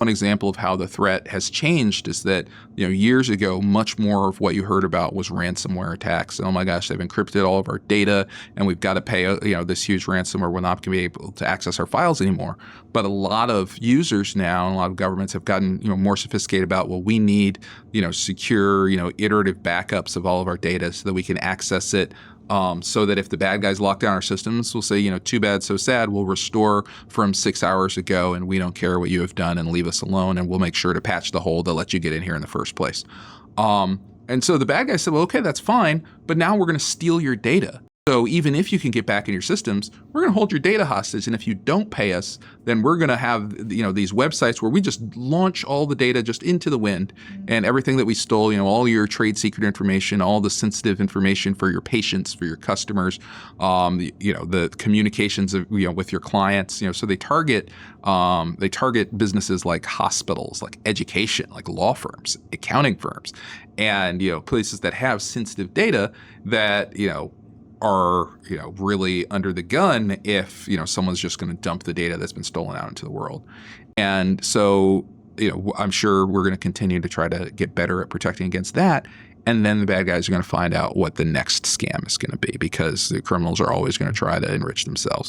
One example of how the threat has changed is that, years ago, much more of what you heard about was ransomware attacks. And, oh my gosh, they've encrypted all of our data and we've got to pay, this huge ransom or we're not going to be able to access our files anymore. But a lot of users now and a lot of governments have gotten, more sophisticated about, well, we need, secure, iterative backups of all of our data so that we can access it. So that if the bad guys lock down our systems, we'll say, too bad, so sad, we'll restore from 6 hours ago and we don't care what you have done and leave us alone and we'll make sure to patch the hole to let you get in here in the first place. And so the bad guys said, well, okay, that's fine, but now we're going to steal your data. So even if you can get back in your systems, we're going to hold your data hostage. And if you don't pay us, then we're going to have, these websites where we just launch all the data just into the wind and everything that we stole, all your trade secret information, all the sensitive information for your patients, for your customers, the communications of, with your clients, so they target businesses like hospitals, like education, like law firms, accounting firms, and, places that have sensitive data that, are really under the gun if someone's just going to dump the data that's been stolen out into the world. And so I'm sure we're going to continue to try to get better at protecting against that. And then the bad guys are going to find out what the next scam is going to be, because the criminals are always going to try to enrich themselves.